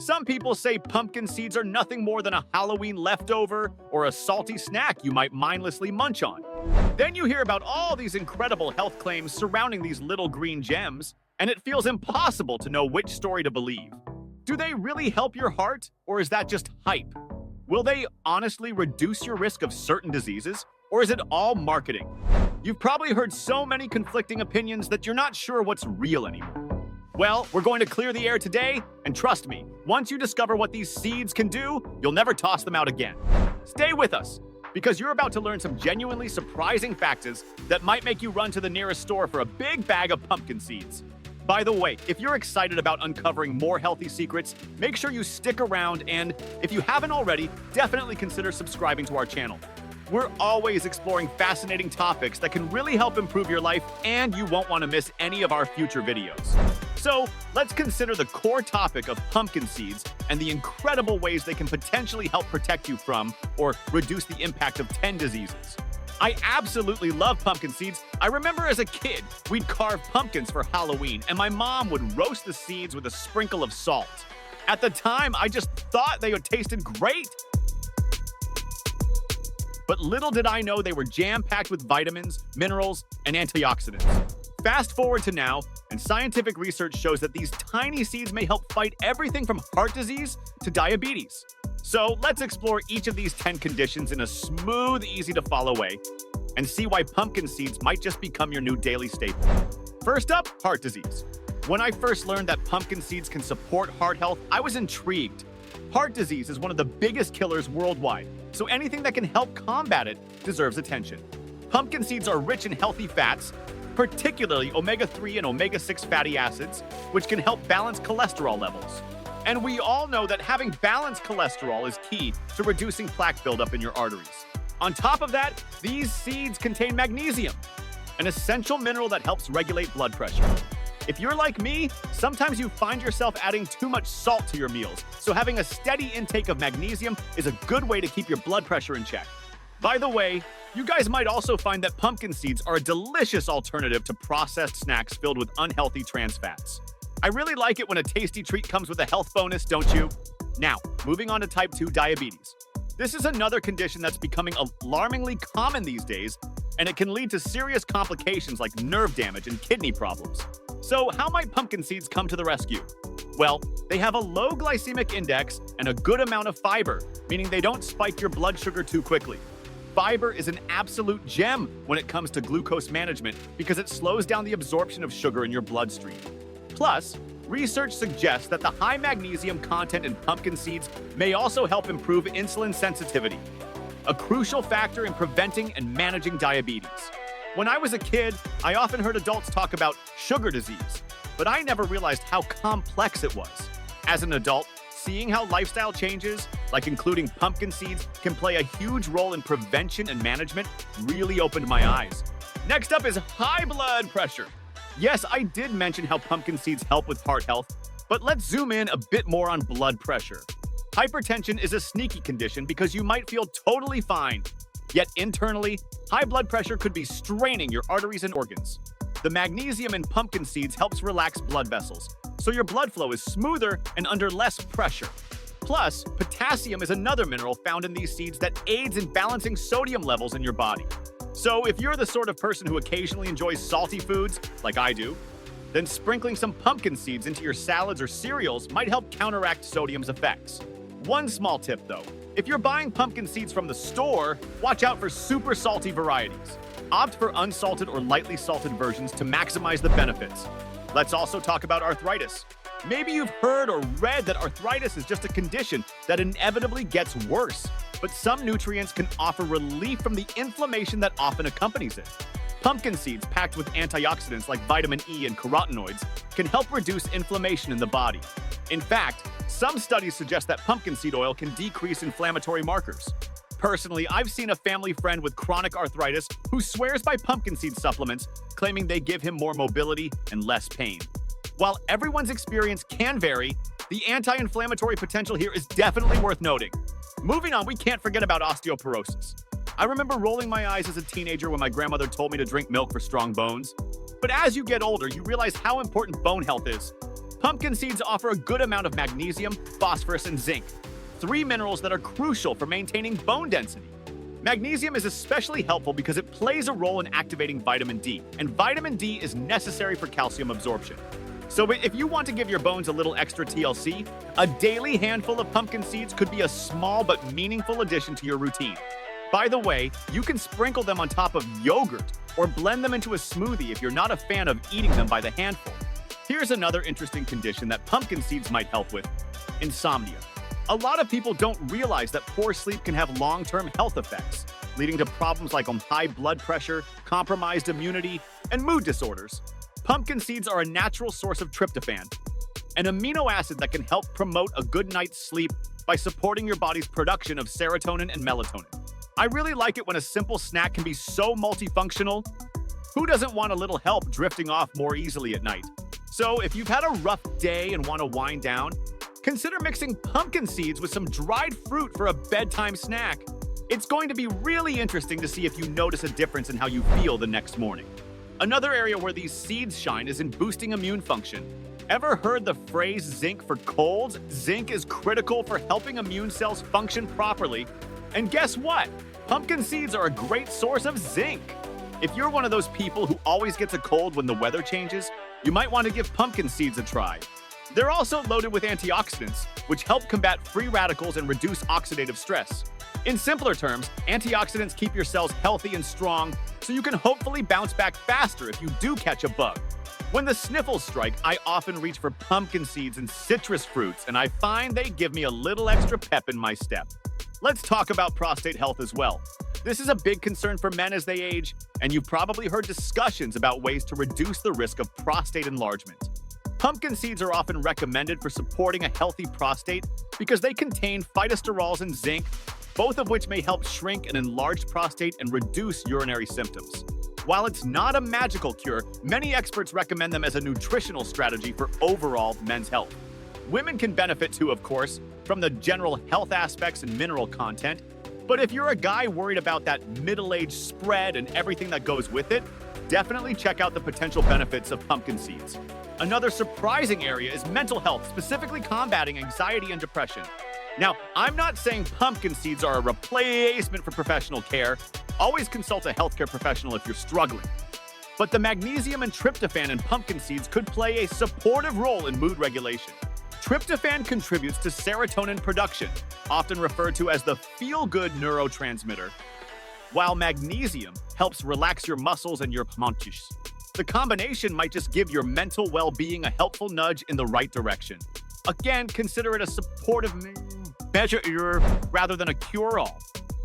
Some people say pumpkin seeds are nothing more than a Halloween leftover or a salty snack you might mindlessly munch on. Then you hear about all these incredible health claims surrounding these little green gems, and it feels impossible to know which story to believe. Do they really help your heart, or is that just hype? Will they honestly reduce your risk of certain diseases, or is it all marketing? You've probably heard so many conflicting opinions that you're not sure what's real anymore. Well, we're going to clear the air today, and trust me, once you discover what these seeds can do, you'll never toss them out again. Stay with us, because you're about to learn some genuinely surprising facts that might make you run to the nearest store for a big bag of pumpkin seeds. By the way, if you're excited about uncovering more healthy secrets, make sure you stick around, and if you haven't already, definitely consider subscribing to our channel. We're always exploring fascinating topics that can really help improve your life, and you won't want to miss any of our future videos. So, let's consider the core topic of pumpkin seeds and the incredible ways they can potentially help protect you from or reduce the impact of 10 diseases. I absolutely love pumpkin seeds. I remember as a kid, we'd carve pumpkins for Halloween, and my mom would roast the seeds with a sprinkle of salt. At the time, I just thought they tasted great. But little did I know they were jam-packed with vitamins, minerals, and antioxidants. Fast forward to now, and scientific research shows that these tiny seeds may help fight everything from heart disease to diabetes. So let's explore each of these 10 conditions in a smooth, easy-to-follow way and see why pumpkin seeds might just become your new daily staple. First up, heart disease. When I first learned that pumpkin seeds can support heart health, I was intrigued. Heart disease is one of the biggest killers worldwide, so anything that can help combat it deserves attention. Pumpkin seeds are rich in healthy fats, particularly omega-3 and omega-6 fatty acids, which can help balance cholesterol levels. And we all know that having balanced cholesterol is key to reducing plaque buildup in your arteries. On top of that, these seeds contain magnesium, an essential mineral that helps regulate blood pressure. If you're like me, sometimes you find yourself adding too much salt to your meals, so having a steady intake of magnesium is a good way to keep your blood pressure in check. By the way, you guys might also find that pumpkin seeds are a delicious alternative to processed snacks filled with unhealthy trans fats. I really like it when a tasty treat comes with a health bonus, don't you? Now, moving on to type 2 diabetes. This is another condition that's becoming alarmingly common these days, and it can lead to serious complications like nerve damage and kidney problems. So how might pumpkin seeds come to the rescue? Well, they have a low glycemic index and a good amount of fiber, meaning they don't spike your blood sugar too quickly. Fiber is an absolute gem when it comes to glucose management because it slows down the absorption of sugar in your bloodstream. Plus, research suggests that the high magnesium content in pumpkin seeds may also help improve insulin sensitivity, a crucial factor in preventing and managing diabetes. When I was a kid, I often heard adults talk about sugar disease, but I never realized how complex it was. As an adult, seeing how lifestyle changes, like including pumpkin seeds, can play a huge role in prevention and management really opened my eyes. Next up is high blood pressure. Yes, I did mention how pumpkin seeds help with heart health, but let's zoom in a bit more on blood pressure. Hypertension is a sneaky condition because you might feel totally fine, yet internally, high blood pressure could be straining your arteries and organs. The magnesium in pumpkin seeds helps relax blood vessels, so your blood flow is smoother and under less pressure. Plus, potassium is another mineral found in these seeds that aids in balancing sodium levels in your body. So if you're the sort of person who occasionally enjoys salty foods, like I do, then sprinkling some pumpkin seeds into your salads or cereals might help counteract sodium's effects. One small tip though, if you're buying pumpkin seeds from the store, watch out for super salty varieties. Opt for unsalted or lightly salted versions to maximize the benefits. Let's also talk about arthritis. Maybe you've heard or read that arthritis is just a condition that inevitably gets worse, but some nutrients can offer relief from the inflammation that often accompanies it. Pumpkin seeds packed with antioxidants like vitamin E and carotenoids can help reduce inflammation in the body. In fact, some studies suggest that pumpkin seed oil can decrease inflammatory markers. Personally, I've seen a family friend with chronic arthritis who swears by pumpkin seed supplements, claiming they give him more mobility and less pain. While everyone's experience can vary, the anti-inflammatory potential here is definitely worth noting. Moving on, we can't forget about osteoporosis. I remember rolling my eyes as a teenager when my grandmother told me to drink milk for strong bones. But as you get older, you realize how important bone health is. Pumpkin seeds offer a good amount of magnesium, phosphorus, and zinc, three minerals that are crucial for maintaining bone density. Magnesium is especially helpful because it plays a role in activating vitamin D, and vitamin D is necessary for calcium absorption. So if you want to give your bones a little extra TLC, a daily handful of pumpkin seeds could be a small but meaningful addition to your routine. By the way, you can sprinkle them on top of yogurt or blend them into a smoothie if you're not a fan of eating them by the handful. Here's another interesting condition that pumpkin seeds might help with: insomnia. A lot of people don't realize that poor sleep can have long-term health effects, leading to problems like high blood pressure, compromised immunity, and mood disorders. Pumpkin seeds are a natural source of tryptophan, an amino acid that can help promote a good night's sleep by supporting your body's production of serotonin and melatonin. I really like it when a simple snack can be so multifunctional. Who doesn't want a little help drifting off more easily at night? So if you've had a rough day and want to wind down, consider mixing pumpkin seeds with some dried fruit for a bedtime snack. It's going to be really interesting to see if you notice a difference in how you feel the next morning. Another area where these seeds shine is in boosting immune function. Ever heard the phrase zinc for colds? Zinc is critical for helping immune cells function properly. And guess what? Pumpkin seeds are a great source of zinc. If you're one of those people who always gets a cold when the weather changes, you might want to give pumpkin seeds a try. They're also loaded with antioxidants, which help combat free radicals and reduce oxidative stress. In simpler terms, antioxidants keep your cells healthy and strong, so you can hopefully bounce back faster if you do catch a bug. When the sniffles strike, I often reach for pumpkin seeds and citrus fruits, and I find they give me a little extra pep in my step. Let's talk about prostate health as well. This is a big concern for men as they age, and you've probably heard discussions about ways to reduce the risk of prostate enlargement. Pumpkin seeds are often recommended for supporting a healthy prostate because they contain phytosterols and zinc, both of which may help shrink an enlarged prostate and reduce urinary symptoms. While it's not a magical cure, many experts recommend them as a nutritional strategy for overall men's health. Women can benefit too, of course, from the general health aspects and mineral content, but if you're a guy worried about that middle-age spread and everything that goes with it, definitely check out the potential benefits of pumpkin seeds. Another surprising area is mental health, specifically combating anxiety and depression. Now, I'm not saying pumpkin seeds are a replacement for professional care. Always consult a healthcare professional if you're struggling. But the magnesium and tryptophan in pumpkin seeds could play a supportive role in mood regulation. Tryptophan contributes to serotonin production, often referred to as the feel-good neurotransmitter, while magnesium helps relax your muscles and your haunches. The combination might just give your mental well-being a helpful nudge in the right direction. Again, consider it a supportive measure rather than a cure-all.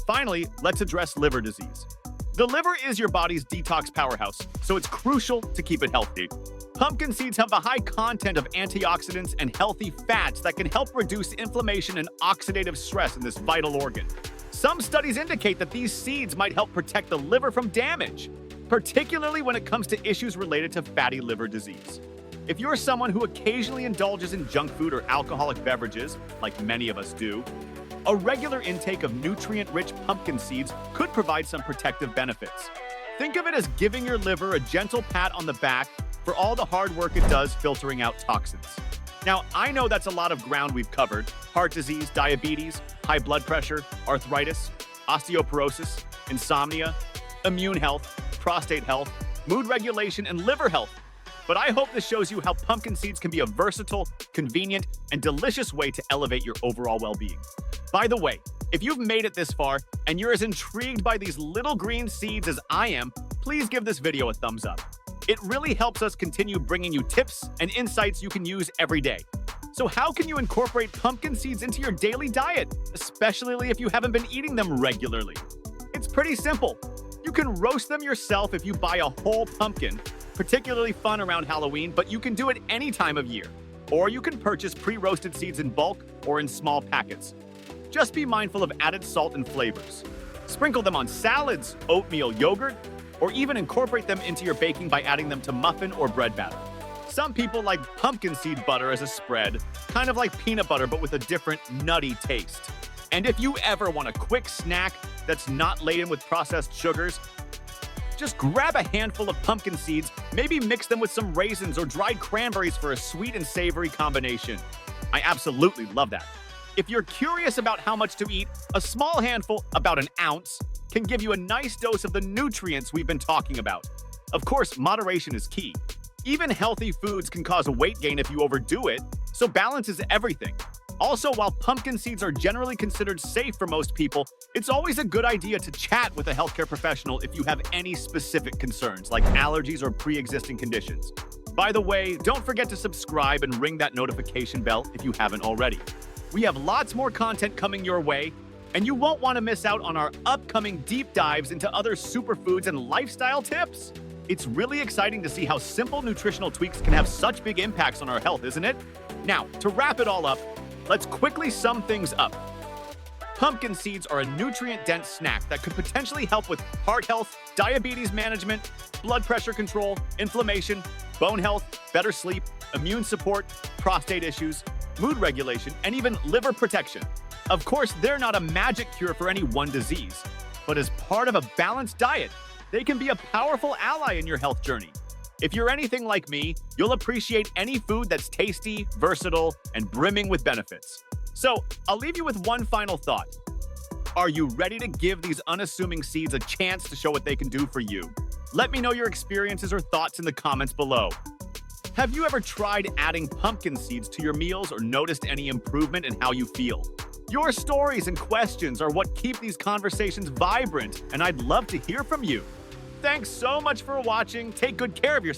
Finally, let's address liver disease. The liver is your body's detox powerhouse, so it's crucial to keep it healthy. Pumpkin seeds have a high content of antioxidants and healthy fats that can help reduce inflammation and oxidative stress in this vital organ. Some studies indicate that these seeds might help protect the liver from damage, particularly when it comes to issues related to fatty liver disease. If you're someone who occasionally indulges in junk food or alcoholic beverages, like many of us do, a regular intake of nutrient-rich pumpkin seeds could provide some protective benefits. Think of it as giving your liver a gentle pat on the back for all the hard work it does filtering out toxins. Now, I know that's a lot of ground we've covered: heart disease, diabetes, high blood pressure, arthritis, osteoporosis, insomnia, immune health, prostate health, mood regulation, and liver health. But I hope this shows you how pumpkin seeds can be a versatile, convenient, and delicious way to elevate your overall well-being. By the way, if you've made it this far and you're as intrigued by these little green seeds as I am, please give this video a thumbs up. It really helps us continue bringing you tips and insights you can use every day. So how can you incorporate pumpkin seeds into your daily diet, especially if you haven't been eating them regularly? It's pretty simple. You can roast them yourself if you buy a whole pumpkin, particularly fun around Halloween, but you can do it any time of year. Or you can purchase pre-roasted seeds in bulk or in small packets. Just be mindful of added salt and flavors. Sprinkle them on salads, oatmeal, yogurt, or even incorporate them into your baking by adding them to muffin or bread batter. Some people like pumpkin seed butter as a spread, kind of like peanut butter but with a different nutty taste. And if you ever want a quick snack that's not laden with processed sugars, Just grab a handful of pumpkin seeds, maybe mix them with some raisins or dried cranberries for a sweet and savory combination. I absolutely love that. If you're curious about how much to eat, a small handful, about an ounce, can give you a nice dose of the nutrients we've been talking about. Of course, moderation is key. Even healthy foods can cause a weight gain if you overdo it, so balance is everything. Also, while pumpkin seeds are generally considered safe for most people, it's always a good idea to chat with a healthcare professional if you have any specific concerns, like allergies or pre-existing conditions. By the way, don't forget to subscribe and ring that notification bell if you haven't already. We have lots more content coming your way, and you won't want to miss out on our upcoming deep dives into other superfoods and lifestyle tips. It's really exciting to see how simple nutritional tweaks can have such big impacts on our health, isn't it? Now, to wrap it all up, let's quickly sum things up. Pumpkin seeds are a nutrient-dense snack that could potentially help with heart health, diabetes management, blood pressure control, inflammation, bone health, better sleep, immune support, prostate issues, mood regulation, and even liver protection. Of course, they're not a magic cure for any one disease, but as part of a balanced diet, they can be a powerful ally in your health journey. If you're anything like me, you'll appreciate any food that's tasty, versatile, and brimming with benefits. So, I'll leave you with one final thought. Are you ready to give these unassuming seeds a chance to show what they can do for you? Let me know your experiences or thoughts in the comments below. Have you ever tried adding pumpkin seeds to your meals or noticed any improvement in how you feel? Your stories and questions are what keep these conversations vibrant, and I'd love to hear from you. Thanks so much for watching. Take good care of yourself.